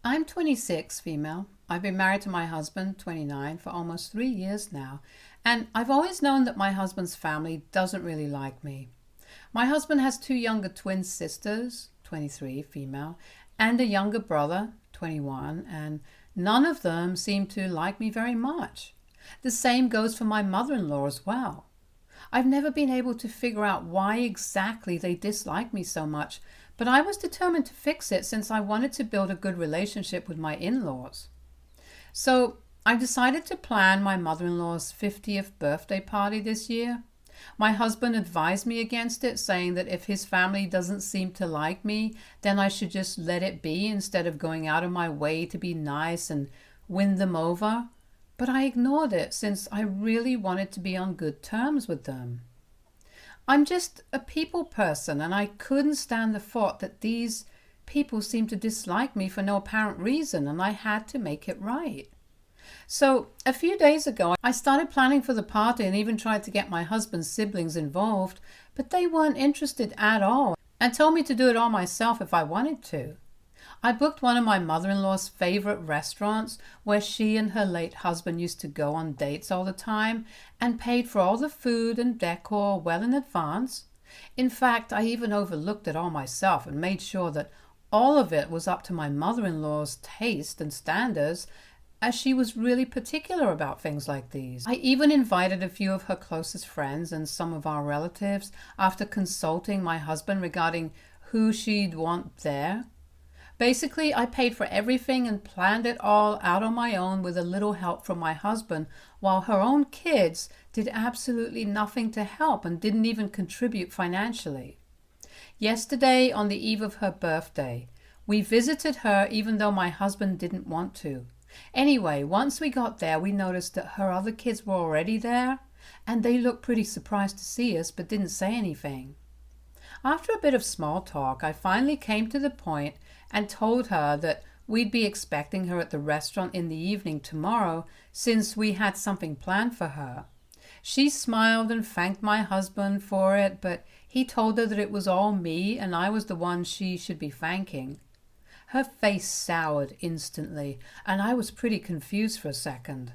I'm 26, female. I've been married to my husband, 29, for almost 3 years now, and I've always known that my husband's family doesn't really like me. My husband has two younger twin sisters, 23, female, and a younger brother, 21, and none of them seem to like me very much. The same goes for my mother-in-law as well. I've never been able to figure out why exactly they dislike me so much, but I was determined to fix it since I wanted to build a good relationship with my in-laws. So I decided to plan my mother-in-law's 50th birthday party this year. My husband advised me against it, saying that if his family doesn't seem to like me, then I should just let it be instead of going out of my way to be nice and win them over. But I ignored it since I really wanted to be on good terms with them. I'm just a people person, and I couldn't stand the thought that these people seemed to dislike me for no apparent reason, and I had to make it right. So a few days ago, I started planning for the party and even tried to get my husband's siblings involved, but they weren't interested at all and told me to do it all myself if I wanted to. I booked one of my mother-in-law's favorite restaurants where she and her late husband used to go on dates all the time and paid for all the food and decor well in advance. In fact, I even overlooked it all myself and made sure that all of it was up to my mother-in-law's taste and standards, as she was really particular about things like these. I even invited a few of her closest friends and some of our relatives after consulting my husband regarding who she'd want there. Basically, I paid for everything and planned it all out on my own with a little help from my husband, while her own kids did absolutely nothing to help and didn't even contribute financially. Yesterday, on the eve of her birthday, we visited her even though my husband didn't want to. Anyway, once we got there, we noticed that her other kids were already there, and they looked pretty surprised to see us but didn't say anything. After a bit of small talk, I finally came to the point and told her that we'd be expecting her at the restaurant in the evening tomorrow since we had something planned for her. She smiled and thanked my husband for it, but he told her that it was all me and I was the one she should be thanking. Her face soured instantly, and I was pretty confused for a second.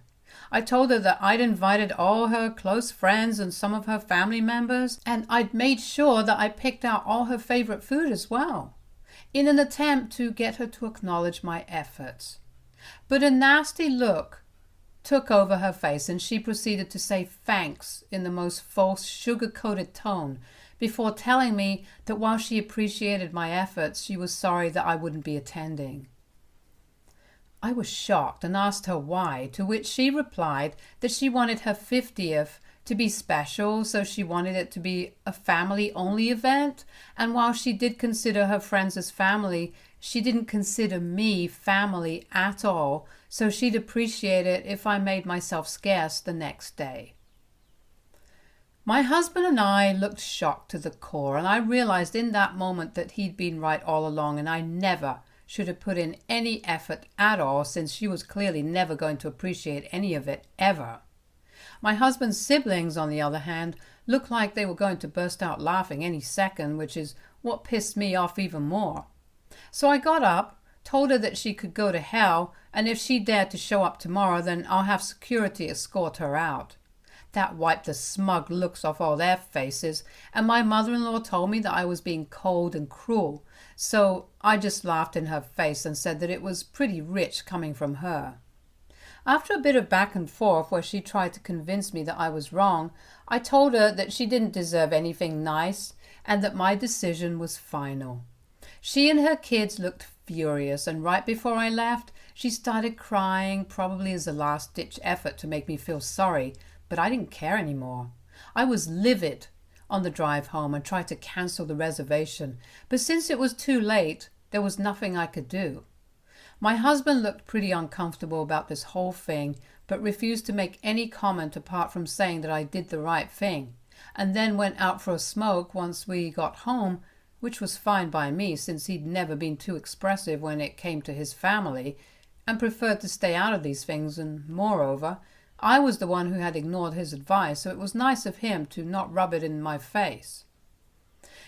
I told her that I'd invited all her close friends and some of her family members, and I'd made sure that I picked out all her favorite food as well, in an attempt to get her to acknowledge my efforts. But a nasty look took over her face, and she proceeded to say thanks in the most false, sugar-coated tone, before telling me that while she appreciated my efforts, she was sorry that I wouldn't be attending. I was shocked and asked her why, to which she replied that she wanted her 50th to be special, so she wanted it to be a family-only event, and while she did consider her friends as family, she didn't consider me family at all, so she'd appreciate it if I made myself scarce the next day. My husband and I looked shocked to the core, and I realized in that moment that he'd been right all along, and I never should have put in any effort at all, since she was clearly never going to appreciate any of it ever. My husband's siblings, on the other hand, looked like they were going to burst out laughing any second, which is what pissed me off even more. So I got up, told her that she could go to hell, and if she dared to show up tomorrow, then I'll have security escort her out. That wiped the smug looks off all their faces, and my mother-in-law told me that I was being cold and cruel, so I just laughed in her face and said that it was pretty rich coming from her. After a bit of back and forth where she tried to convince me that I was wrong, I told her that she didn't deserve anything nice and that my decision was final. She and her kids looked furious, and right before I left, she started crying, probably as a last-ditch effort to make me feel sorry, but I didn't care anymore. I was livid on the drive home and tried to cancel the reservation, but since it was too late, there was nothing I could do. My husband looked pretty uncomfortable about this whole thing, but refused to make any comment apart from saying that I did the right thing, and then went out for a smoke once we got home, which was fine by me since he'd never been too expressive when it came to his family, and preferred to stay out of these things, and moreover, I was the one who had ignored his advice, so it was nice of him to not rub it in my face.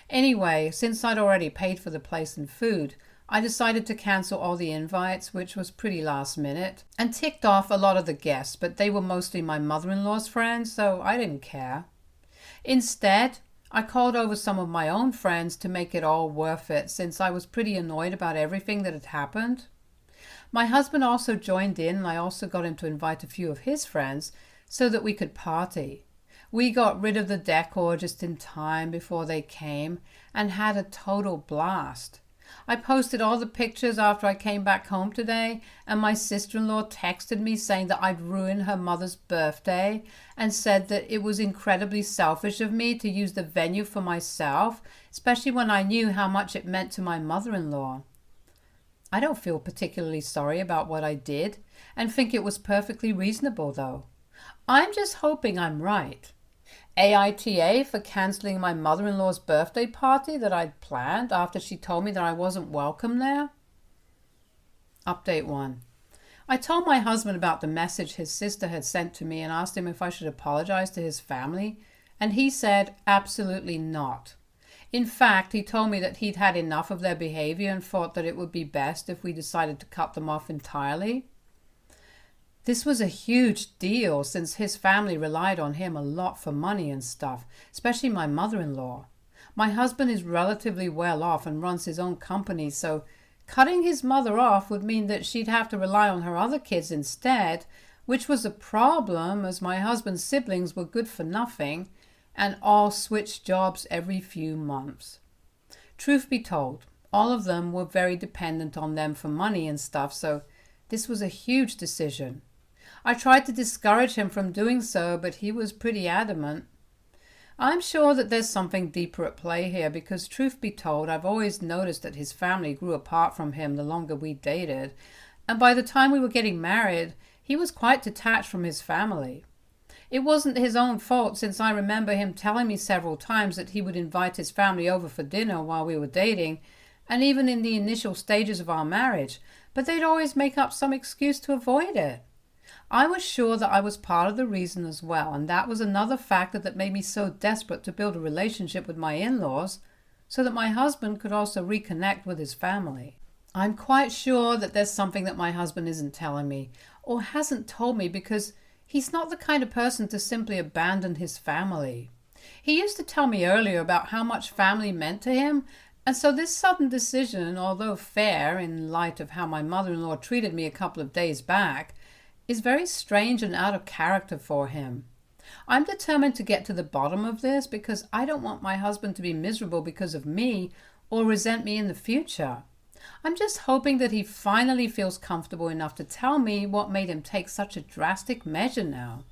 Anyway, since I'd already paid for the place and food, I decided to cancel all the invites, which was pretty last minute, and ticked off a lot of the guests, but they were mostly my mother-in-law's friends, so I didn't care. Instead, I called over some of my own friends to make it all worth it, since I was pretty annoyed about everything that had happened. My husband also joined in, and I also got him to invite a few of his friends so that we could party. We got rid of the decor just in time before they came and had a total blast. I posted all the pictures after I came back home today, and my sister-in-law texted me saying that I'd ruined her mother's birthday and said that it was incredibly selfish of me to use the venue for myself, especially when I knew how much it meant to my mother-in-law. I don't feel particularly sorry about what I did and think it was perfectly reasonable, though. I'm just hoping I'm right. AITA for cancelling my mother-in-law's birthday party that I'd planned after she told me that I wasn't welcome there. Update 1. I told my husband about the message his sister had sent to me and asked him if I should apologize to his family, and he said absolutely not. In fact, he told me that he'd had enough of their behavior and thought that it would be best if we decided to cut them off entirely. This was a huge deal since his family relied on him a lot for money and stuff, especially my mother-in-law. My husband is relatively well off and runs his own company, so cutting his mother off would mean that she'd have to rely on her other kids instead, which was a problem as my husband's siblings were good for nothing and all switched jobs every few months. Truth be told, all of them were very dependent on them for money and stuff, so this was a huge decision. I tried to discourage him from doing so, but he was pretty adamant. I'm sure that there's something deeper at play here because, truth be told, I've always noticed that his family grew apart from him the longer we dated, and by the time we were getting married, he was quite detached from his family. It wasn't his own fault, since I remember him telling me several times that he would invite his family over for dinner while we were dating, and even in the initial stages of our marriage, but they'd always make up some excuse to avoid it. I was sure that I was part of the reason as well, and that was another factor that made me so desperate to build a relationship with my in-laws so that my husband could also reconnect with his family. I'm quite sure that there's something that my husband isn't telling me or hasn't told me because he's not the kind of person to simply abandon his family. He used to tell me earlier about how much family meant to him, and so this sudden decision, although fair in light of how my mother-in-law treated me a couple of days back, is very strange and out of character for him. I'm determined to get to the bottom of this because I don't want my husband to be miserable because of me or resent me in the future. I'm just hoping that he finally feels comfortable enough to tell me what made him take such a drastic measure now.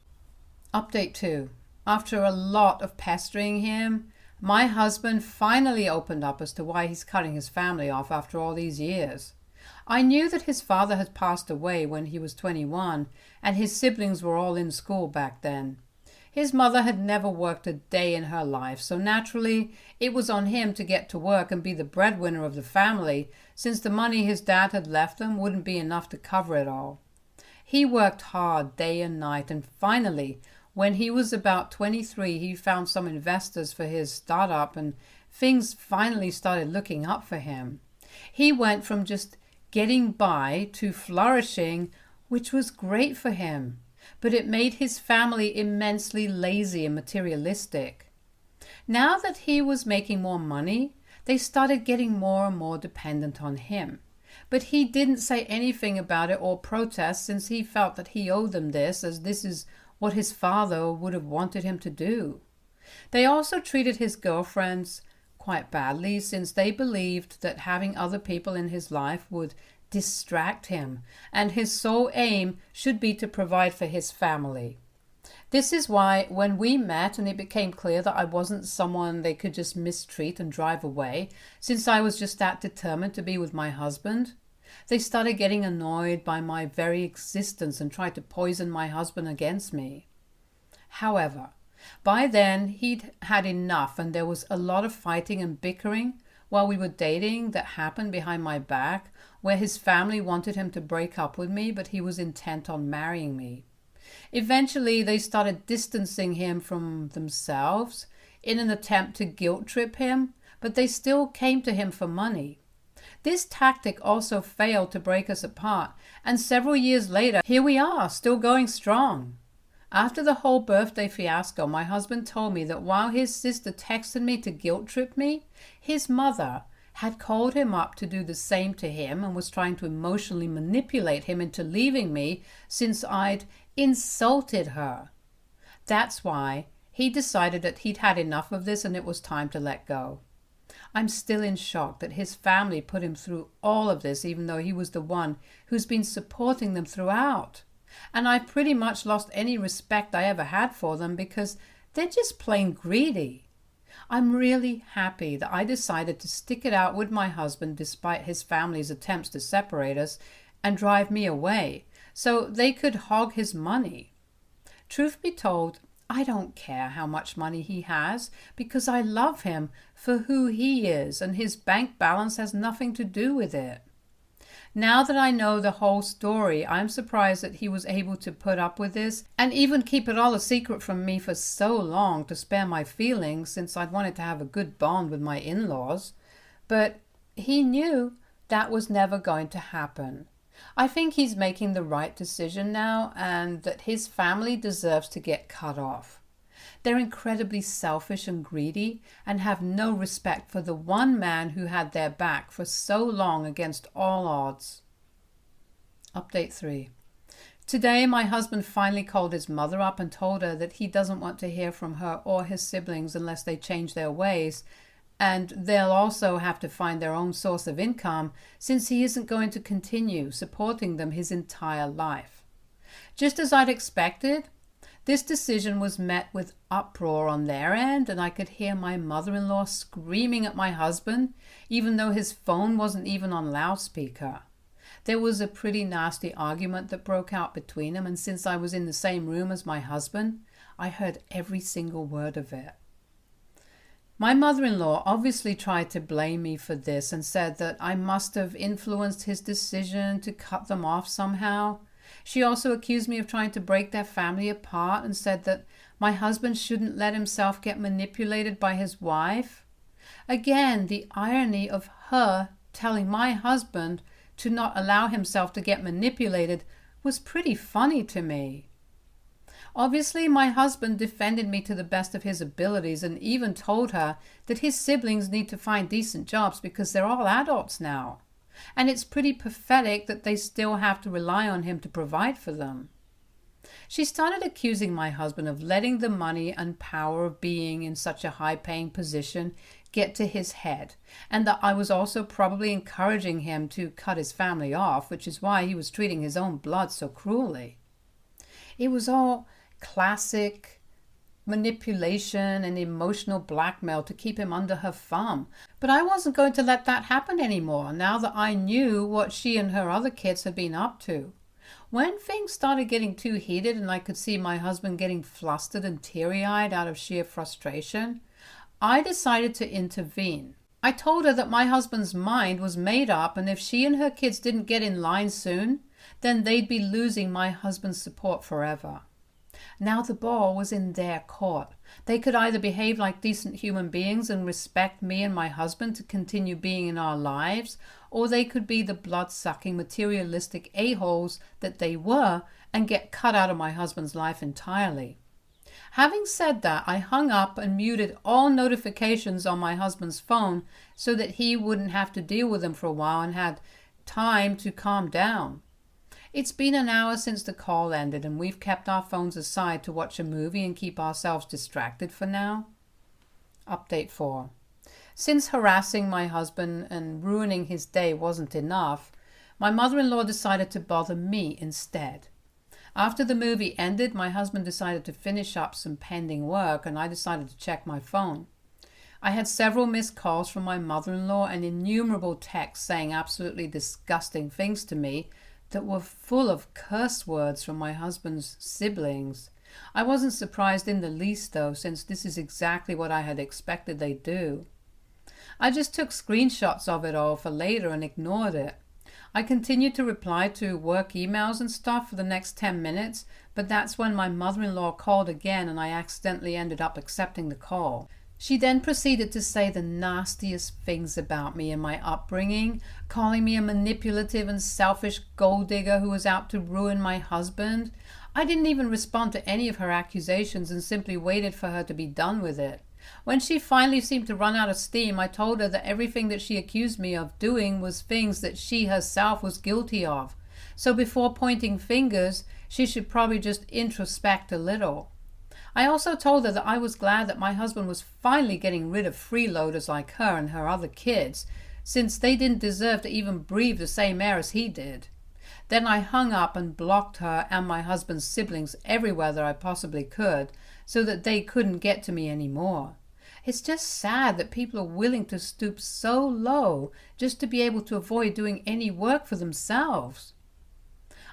Update 2. After a lot of pestering him, my husband finally opened up as to why he's cutting his family off after all these years. I knew that his father had passed away when he was 21, and his siblings were all in school back then. His mother had never worked a day in her life, so naturally it was on him to get to work and be the breadwinner of the family, since the money his dad had left them wouldn't be enough to cover it all. He worked hard day and night, and finally, when he was about 23, he found some investors for his startup, and things finally started looking up for him. He went from just getting by to flourishing, which was great for him, but it made his family immensely lazy and materialistic. Now that he was making more money, they started getting more and more dependent on him. But he didn't say anything about it or protest, since he felt that he owed them this, as this is what his father would have wanted him to do. They also treated his girlfriends quite badly, since they believed that having other people in his life would distract him, and his sole aim should be to provide for his family. This is why when we met and it became clear that I wasn't someone they could just mistreat and drive away, since I was just that determined to be with my husband, they started getting annoyed by my very existence and tried to poison my husband against me. However, by then he'd had enough, and there was a lot of fighting and bickering while we were dating that happened behind my back, where his family wanted him to break up with me, but he was intent on marrying me. Eventually, they started distancing him from themselves in an attempt to guilt trip him, but they still came to him for money. This tactic also failed to break us apart, and several years later, here we are, still going strong. After the whole birthday fiasco, my husband told me that while his sister texted me to guilt trip me, his mother had called him up to do the same to him and was trying to emotionally manipulate him into leaving me since I'd insulted her. That's why he decided that he'd had enough of this and it was time to let go. I'm still in shock that his family put him through all of this, even though he was the one who's been supporting them throughout. And I've pretty much lost any respect I ever had for them because they're just plain greedy. I'm really happy that I decided to stick it out with my husband despite his family's attempts to separate us and drive me away so they could hog his money. Truth be told, I don't care how much money he has because I love him for who he is and his bank balance has nothing to do with it. Now that I know the whole story, I'm surprised that he was able to put up with this and even keep it all a secret from me for so long to spare my feelings since I'd wanted to have a good bond with my in-laws. But he knew that was never going to happen. I think he's making the right decision now and that his family deserves to get cut off. They're incredibly selfish and greedy and have no respect for the one man who had their back for so long against all odds. Update 3. Today, my husband finally called his mother up and told her that he doesn't want to hear from her or his siblings unless they change their ways, and they'll also have to find their own source of income since he isn't going to continue supporting them his entire life. Just as I'd expected, this decision was met with uproar on their end, and I could hear my mother-in-law screaming at my husband, even though his phone wasn't even on loudspeaker. There was a pretty nasty argument that broke out between them, and since I was in the same room as my husband, I heard every single word of it. My mother-in-law obviously tried to blame me for this and said that I must have influenced his decision to cut them off somehow. She also accused me of trying to break their family apart and said that my husband shouldn't let himself get manipulated by his wife. Again, the irony of her telling my husband to not allow himself to get manipulated was pretty funny to me. Obviously, my husband defended me to the best of his abilities and even told her that his siblings need to find decent jobs because they're all adults now. And it's pretty pathetic that they still have to rely on him to provide for them. She started accusing my husband of letting the money and power of being in such a high-paying position get to his head, and that I was also probably encouraging him to cut his family off, which is why he was treating his own blood so cruelly. It was all classic manipulation and emotional blackmail to keep him under her thumb. But I wasn't going to let that happen anymore now that I knew what she and her other kids had been up to. When things started getting too heated and I could see my husband getting flustered and teary-eyed out of sheer frustration, I decided to intervene. I told her that my husband's mind was made up and if she and her kids didn't get in line soon, then they'd be losing my husband's support forever. Now the ball was in their court. They could either behave like decent human beings and respect me and my husband to continue being in our lives, or they could be the blood-sucking, materialistic a-holes that they were and get cut out of my husband's life entirely. Having said that, I hung up and muted all notifications on my husband's phone so that he wouldn't have to deal with them for a while and had time to calm down. It's been an hour since the call ended and we've kept our phones aside to watch a movie and keep ourselves distracted for now. Update 4. Since harassing my husband and ruining his day wasn't enough, my mother-in-law decided to bother me instead. After the movie ended, my husband decided to finish up some pending work and I decided to check my phone. I had several missed calls from my mother-in-law and innumerable texts saying absolutely disgusting things to me that were full of curse words from my husband's siblings. I wasn't surprised in the least though, since this is exactly what I had expected they'd do. I just took screenshots of it all for later and ignored it. I continued to reply to work emails and stuff for the next 10 minutes, but that's when my mother-in-law called again and I accidentally ended up accepting the call. She then proceeded to say the nastiest things about me and my upbringing, calling me a manipulative and selfish gold digger who was out to ruin my husband. I didn't even respond to any of her accusations and simply waited for her to be done with it. When she finally seemed to run out of steam, I told her that everything that she accused me of doing was things that she herself was guilty of. So before pointing fingers, she should probably just introspect a little. I also told her that I was glad that my husband was finally getting rid of freeloaders like her and her other kids, since they didn't deserve to even breathe the same air as he did. Then I hung up and blocked her and my husband's siblings everywhere that I possibly could, so that they couldn't get to me anymore. It's just sad that people are willing to stoop so low just to be able to avoid doing any work for themselves.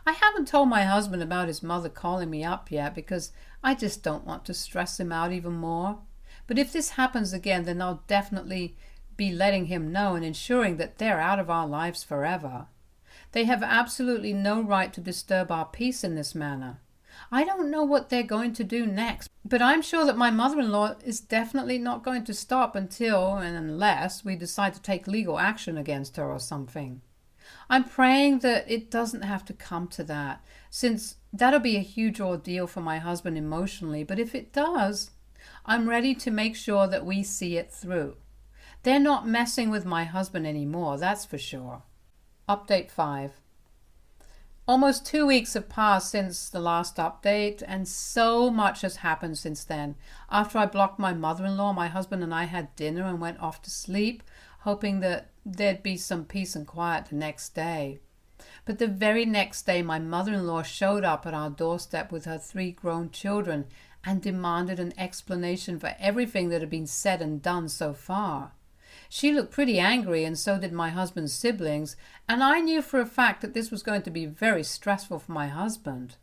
I haven't told my husband about his mother calling me up yet because I just don't want to stress him out even more. But if this happens again, then I'll definitely be letting him know and ensuring that they're out of our lives forever. They have absolutely no right to disturb our peace in this manner. I don't know what they're going to do next, but I'm sure that my mother-in-law is definitely not going to stop until and unless we decide to take legal action against her or something. I'm praying that it doesn't have to come to that, since that'll be a huge ordeal for my husband emotionally, but if it does, I'm ready to make sure that we see it through. They're not messing with my husband anymore, that's for sure. Update 5. Almost 2 weeks have passed since the last update, and so much has happened since then. After I blocked my mother-in-law, my husband and I had dinner and went off to sleep, hoping that there'd be some peace and quiet the next day. But the very next day, my mother-in-law showed up at our doorstep with her 3 grown children and demanded an explanation for everything that had been said and done so far. She looked pretty angry, and so did my husband's siblings, and I knew for a fact that this was going to be very stressful for my husband.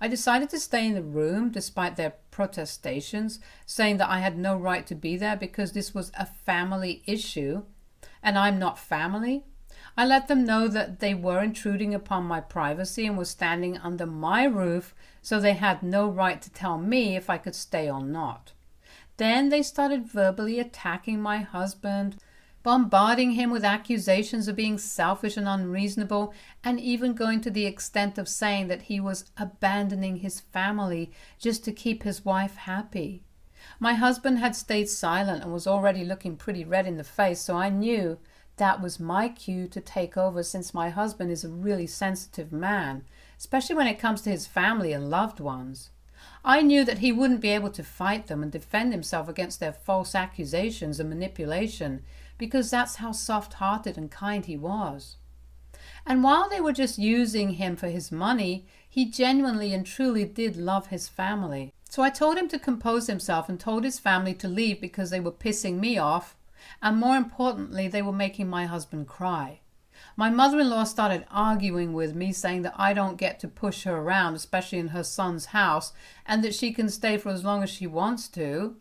I decided to stay in the room despite their protestations, saying that I had no right to be there because this was a family issue, and I'm not family. I let them know that they were intruding upon my privacy and were standing under my roof, so they had no right to tell me if I could stay or not. Then they started verbally attacking my husband, bombarding him with accusations of being selfish and unreasonable, and even going to the extent of saying that he was abandoning his family just to keep his wife happy. My husband had stayed silent and was already looking pretty red in the face, so I knew that was my cue to take over, since my husband is a really sensitive man, especially when it comes to his family and loved ones. I knew that he wouldn't be able to fight them and defend himself against their false accusations and manipulation, because that's how soft-hearted and kind he was. And while they were just using him for his money, he genuinely and truly did love his family. So I told him to compose himself and told his family to leave because they were pissing me off, and more importantly, they were making my husband cry. My mother-in-law started arguing with me, saying that I don't get to push her around, especially in her son's house, and that she can stay for as long as she wants to.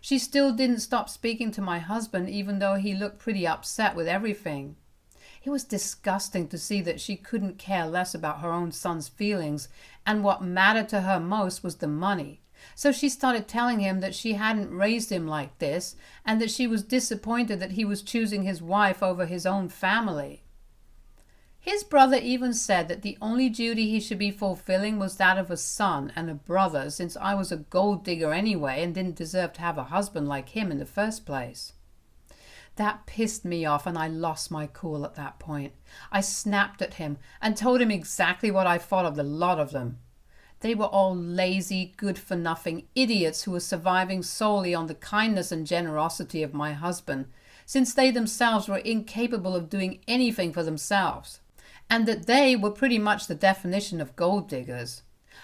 She still didn't stop speaking to my husband, even though he looked pretty upset with everything. It was disgusting to see that she couldn't care less about her own son's feelings, and what mattered to her most was the money. So she started telling him that she hadn't raised him like this, and that she was disappointed that he was choosing his wife over his own family. His brother even said that the only duty he should be fulfilling was that of a son and a brother, since I was a gold digger anyway and didn't deserve to have a husband like him in the first place. That pissed me off, and I lost my cool at that point. I snapped at him and told him exactly what I thought of the lot of them. They were all lazy, good-for-nothing idiots who were surviving solely on the kindness and generosity of my husband, since they themselves were incapable of doing anything for themselves, and that they were pretty much the definition of gold diggers.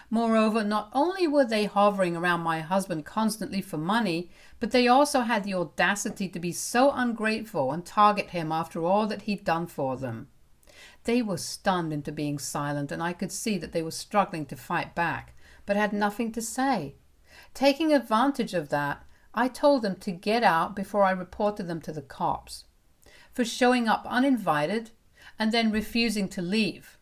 Moreover, not only were they hovering around my husband constantly for money, but they also had the audacity to be so ungrateful and target him after all that he'd done for them. They were stunned into being silent, and I could see that they were struggling to fight back, but had nothing to say. Taking advantage of that, I told them to get out before I reported them to the cops for showing up uninvited and then refusing to leave.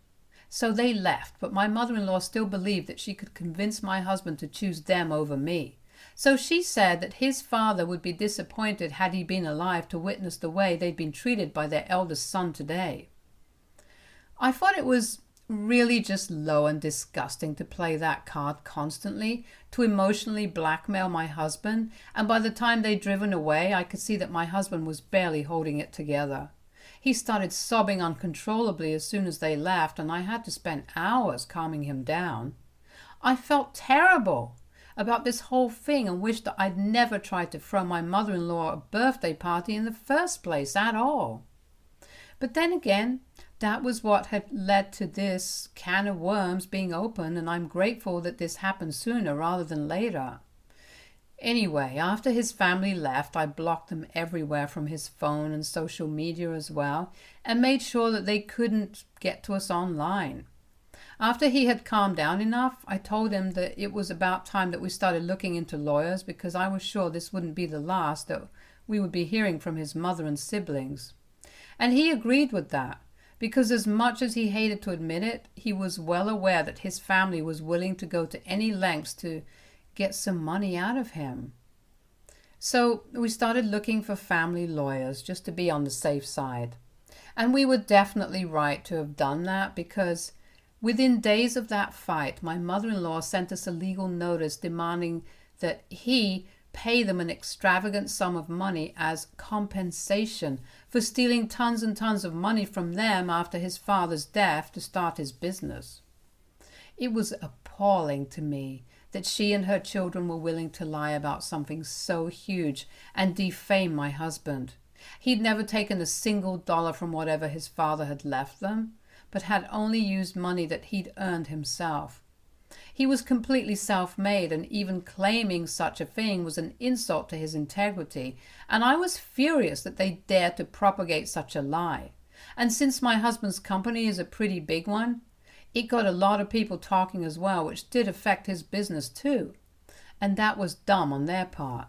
So they left, but my mother-in-law still believed that she could convince my husband to choose them over me. So she said that his father would be disappointed had he been alive to witness the way they'd been treated by their eldest son today. I thought it was really just low and disgusting to play that card constantly, to emotionally blackmail my husband, and by the time they'd driven away, I could see that my husband was barely holding it together. He started sobbing uncontrollably as soon as they left, and I had to spend hours calming him down. I felt terrible about this whole thing and wished that I'd never tried to throw my mother-in-law a birthday party in the first place at all. But then again, that was what had led to this can of worms being opened, and I'm grateful that this happened sooner rather than later. Anyway, after his family left, I blocked them everywhere from his phone and social media as well, and made sure that they couldn't get to us online. After he had calmed down enough, I told him that it was about time that we started looking into lawyers, because I was sure this wouldn't be the last that we would be hearing from his mother and siblings. And he agreed with that, because as much as he hated to admit it, he was well aware that his family was willing to go to any lengths to get some money out of him. So we started looking for family lawyers just to be on the safe side. And we were definitely right to have done that, because within days of that fight, my mother-in-law sent us a legal notice demanding that he pay them an extravagant sum of money as compensation for stealing tons and tons of money from them after his father's death to start his business. It was appalling to me that she and her children were willing to lie about something so huge and defame my husband. He'd never taken a single dollar from whatever his father had left them, but had only used money that he'd earned himself. He was completely self-made, and even claiming such a thing was an insult to his integrity, and I was furious that they dared to propagate such a lie. And since my husband's company is a pretty big one, it got a lot of people talking as well, which did affect his business too, and that was dumb on their part.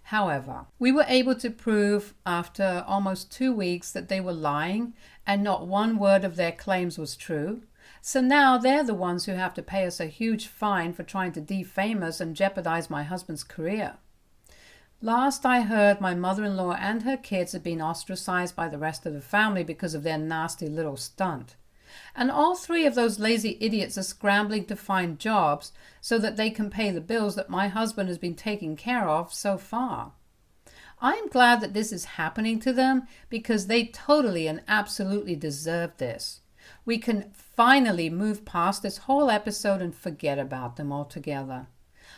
However, we were able to prove after almost 2 weeks that they were lying and not one word of their claims was true. So now they're the ones who have to pay us a huge fine for trying to defame us and jeopardize my husband's career. Last I heard, my mother-in-law and her kids had been ostracized by the rest of the family because of their nasty little stunt. And all 3 of those lazy idiots are scrambling to find jobs so that they can pay the bills that my husband has been taking care of so far. I am glad that this is happening to them, because they totally and absolutely deserve this. We can finally move past this whole episode and forget about them altogether.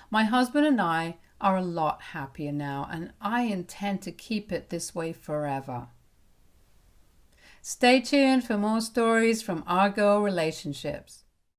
My husband and I are a lot happier now, and I intend to keep it this way forever. Stay tuned for more stories from our girl relationships.